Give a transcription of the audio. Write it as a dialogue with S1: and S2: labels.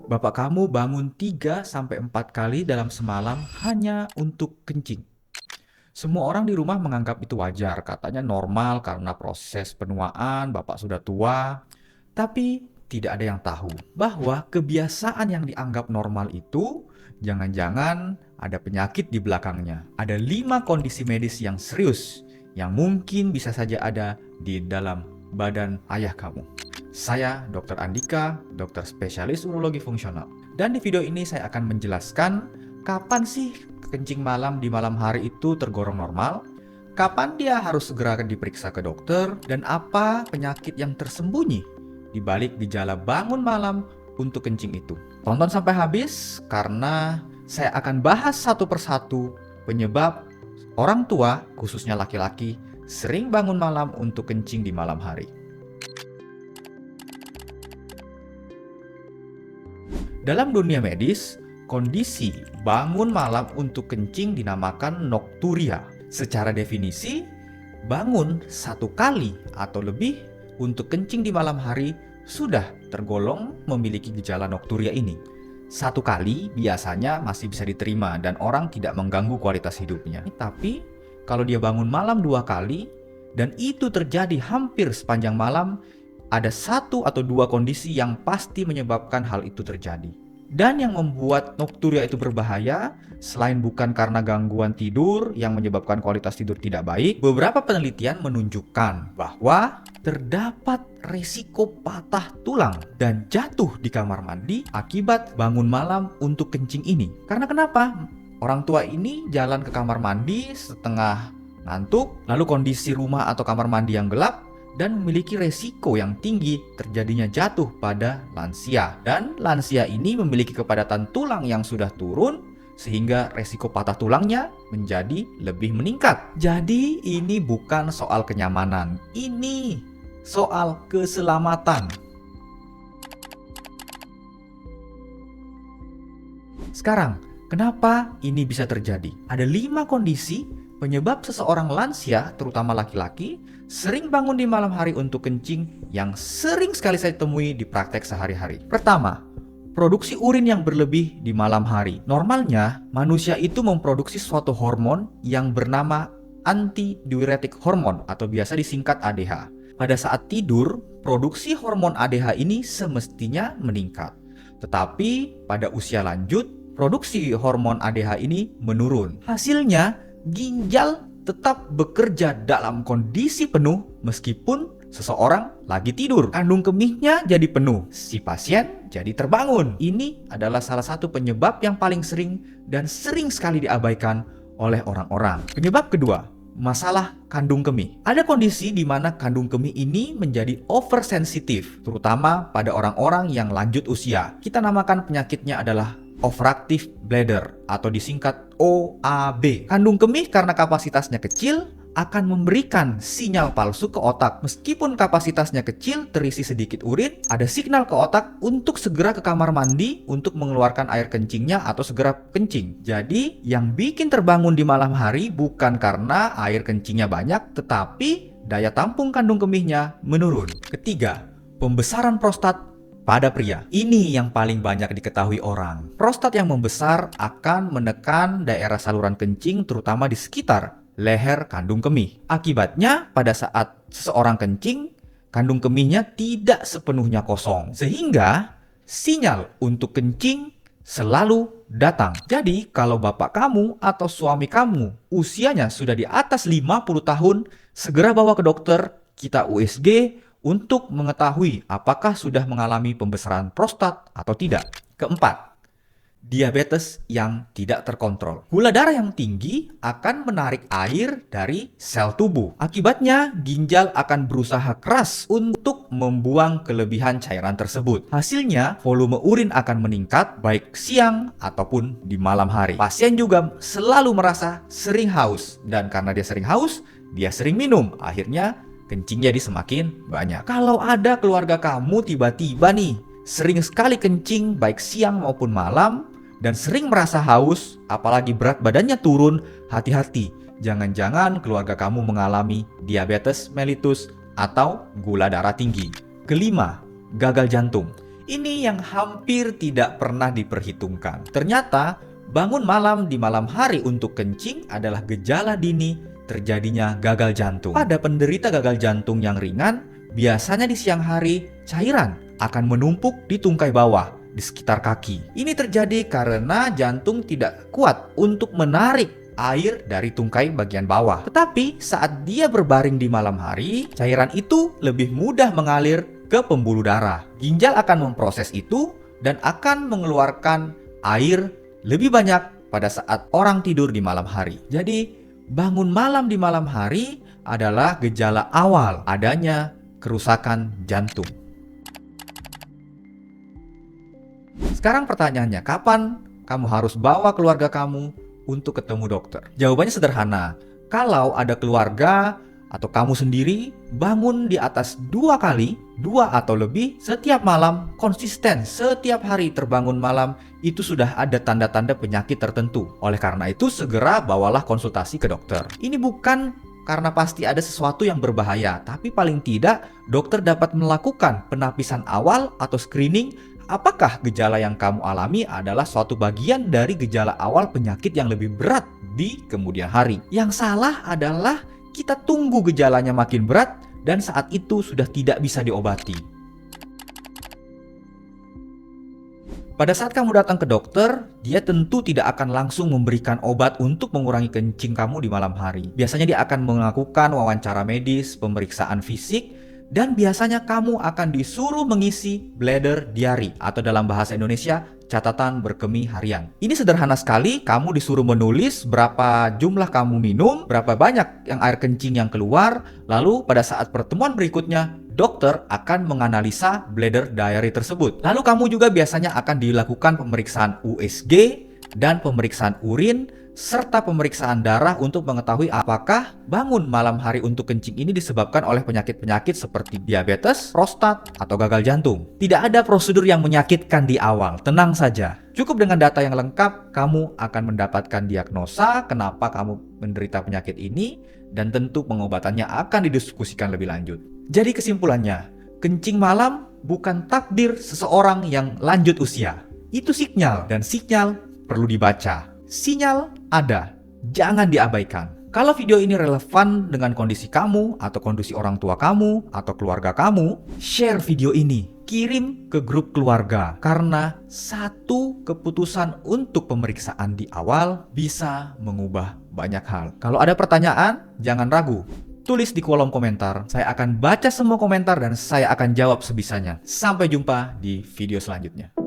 S1: Bapak kamu bangun 3 sampai 4 kali dalam semalam hanya untuk kencing. Semua orang di rumah menganggap itu wajar, katanya normal karena proses penuaan, bapak sudah tua. Tapi tidak ada yang tahu bahwa kebiasaan yang dianggap normal itu jangan-jangan ada penyakit di belakangnya. Ada 5 kondisi medis yang serius yang mungkin bisa saja ada di dalam badan ayah kamu. Saya Dr. Andika, dokter spesialis urologi fungsional. Dan di video ini saya akan menjelaskan kapan sih kencing malam di malam hari itu tergolong normal, kapan dia harus segera diperiksa ke dokter, dan apa penyakit yang tersembunyi di balik gejala bangun malam untuk kencing itu. Tonton sampai habis karena saya akan bahas satu persatu penyebab orang tua, khususnya laki-laki, sering bangun malam untuk kencing di malam hari. Dalam dunia medis, kondisi bangun malam untuk kencing dinamakan nokturia. Secara definisi, bangun 1 kali atau lebih untuk kencing di malam hari sudah tergolong memiliki gejala nokturia ini. 1 kali biasanya masih bisa diterima dan orang tidak mengganggu kualitas hidupnya. Tapi kalau dia bangun malam 2 kali dan itu terjadi hampir sepanjang malam, ada 1 atau 2 kondisi yang pasti menyebabkan hal itu terjadi. Dan yang membuat nokturia itu berbahaya, selain bukan karena gangguan tidur yang menyebabkan kualitas tidur tidak baik, beberapa penelitian menunjukkan bahwa terdapat risiko patah tulang dan jatuh di kamar mandi akibat bangun malam untuk kencing ini. Karena kenapa? Orang tua ini jalan ke kamar mandi setengah ngantuk, lalu kondisi rumah atau kamar mandi yang gelap, dan memiliki resiko yang tinggi terjadinya jatuh pada lansia. Dan lansia ini memiliki kepadatan tulang yang sudah turun, sehingga resiko patah tulangnya menjadi lebih meningkat. Jadi ini bukan soal kenyamanan, ini soal keselamatan. Sekarang, kenapa ini bisa terjadi? Ada 5 kondisi penyebab seseorang lansia, terutama laki-laki, sering bangun di malam hari untuk kencing yang sering sekali saya temui di praktek sehari-hari. Pertama, produksi urin yang berlebih di malam hari. Normalnya, manusia itu memproduksi suatu hormon yang bernama antidiuretik hormon atau biasa disingkat ADH. Pada saat tidur, produksi hormon ADH ini semestinya meningkat. Tetapi pada usia lanjut, produksi hormon ADH ini menurun. Hasilnya, ginjal tetap bekerja dalam kondisi penuh meskipun seseorang lagi tidur. Kandung kemihnya jadi penuh, si pasien jadi terbangun. Ini adalah salah satu penyebab yang paling sering dan sering sekali diabaikan oleh orang-orang. Penyebab kedua, masalah kandung kemih. Ada kondisi di mana kandung kemih ini menjadi oversensitif, terutama pada orang-orang yang lanjut usia. Kita namakan penyakitnya adalah overactive bladder atau disingkat OAB. Kandung kemih karena kapasitasnya kecil akan memberikan sinyal palsu ke otak. Meskipun kapasitasnya kecil, terisi sedikit urin, ada signal ke otak untuk segera ke kamar mandi untuk mengeluarkan air kencingnya atau segera kencing. Jadi, yang bikin terbangun di malam hari bukan karena air kencingnya banyak, tetapi daya tampung kandung kemihnya menurun. Ketiga, pembesaran prostat pada pria. Ini yang paling banyak diketahui orang. Prostat yang membesar akan menekan daerah saluran kencing terutama di sekitar leher kandung kemih. Akibatnya pada saat seseorang kencing, kandung kemihnya tidak sepenuhnya kosong. Sehingga sinyal untuk kencing selalu datang. Jadi kalau bapak kamu atau suami kamu usianya sudah di atas 50 tahun, segera bawa ke dokter, kita USG, untuk mengetahui apakah sudah mengalami pembesaran prostat atau tidak. Keempat, diabetes yang tidak terkontrol. Gula darah yang tinggi akan menarik air dari sel tubuh. Akibatnya, ginjal akan berusaha keras untuk membuang kelebihan cairan tersebut. Hasilnya, volume urin akan meningkat baik siang ataupun di malam hari. Pasien juga selalu merasa sering haus. Dan karena dia sering haus, dia sering minum. Akhirnya, kencing jadi semakin banyak. Kalau ada keluarga kamu tiba-tiba nih sering sekali kencing baik siang maupun malam dan sering merasa haus, apalagi berat badannya turun, hati-hati. Jangan-jangan keluarga kamu mengalami diabetes mellitus atau gula darah tinggi. Kelima, gagal jantung. Ini yang hampir tidak pernah diperhitungkan. Ternyata bangun malam di malam hari untuk kencing adalah gejala dini terjadinya gagal jantung. Pada penderita gagal jantung yang ringan, biasanya di siang hari cairan akan menumpuk di tungkai bawah di sekitar kaki. Ini terjadi karena jantung tidak kuat untuk menarik air dari tungkai bagian bawah. Tetapi saat dia berbaring di malam hari, cairan itu lebih mudah mengalir ke pembuluh darah. Ginjal akan memproses itu dan akan mengeluarkan air lebih banyak pada saat orang tidur di malam hari. Jadi, bangun malam di malam hari adalah gejala awal adanya kerusakan jantung. Sekarang pertanyaannya, kapan kamu harus bawa keluarga kamu untuk ketemu dokter? Jawabannya sederhana. Kalau ada keluarga atau kamu sendiri bangun di atas 2 kali, 2 atau lebih setiap malam, konsisten setiap hari terbangun malam, itu sudah ada tanda-tanda penyakit tertentu. Oleh karena itu, segera bawalah konsultasi ke dokter. Ini bukan karena pasti ada sesuatu yang berbahaya, tapi paling tidak dokter dapat melakukan penapisan awal atau screening. Apakah gejala yang kamu alami adalah suatu bagian dari gejala awal penyakit yang lebih berat di kemudian hari? Yang salah adalah kita tunggu gejalanya makin berat dan saat itu sudah tidak bisa diobati. Pada saat kamu datang ke dokter, dia tentu tidak akan langsung memberikan obat untuk mengurangi kencing kamu di malam hari. Biasanya dia akan melakukan wawancara medis, pemeriksaan fisik, dan biasanya kamu akan disuruh mengisi bladder diary atau dalam bahasa Indonesia catatan berkemih harian. Ini sederhana sekali, kamu disuruh menulis berapa jumlah kamu minum, berapa banyak yang air kencing yang keluar, lalu pada saat pertemuan berikutnya dokter akan menganalisa bladder diary tersebut. Lalu kamu juga biasanya akan dilakukan pemeriksaan USG dan pemeriksaan urin serta pemeriksaan darah untuk mengetahui apakah bangun malam hari untuk kencing ini disebabkan oleh penyakit-penyakit seperti diabetes, prostat, atau gagal jantung. Tidak ada prosedur yang menyakitkan di awal, tenang saja. Cukup dengan data yang lengkap, kamu akan mendapatkan diagnosa kenapa kamu menderita penyakit ini, dan tentu pengobatannya akan didiskusikan lebih lanjut. Jadi kesimpulannya, kencing malam bukan takdir seseorang yang lanjut usia. Itu sinyal, dan sinyal perlu dibaca. Sinyal ada, jangan diabaikan. Kalau video ini relevan dengan kondisi kamu, atau kondisi orang tua kamu, atau keluarga kamu, share video ini, kirim ke grup keluarga. Karena satu keputusan untuk pemeriksaan di awal bisa mengubah banyak hal. Kalau ada pertanyaan, jangan ragu. Tulis di kolom komentar, saya akan baca semua komentar dan saya akan jawab sebisanya. Sampai jumpa di video selanjutnya.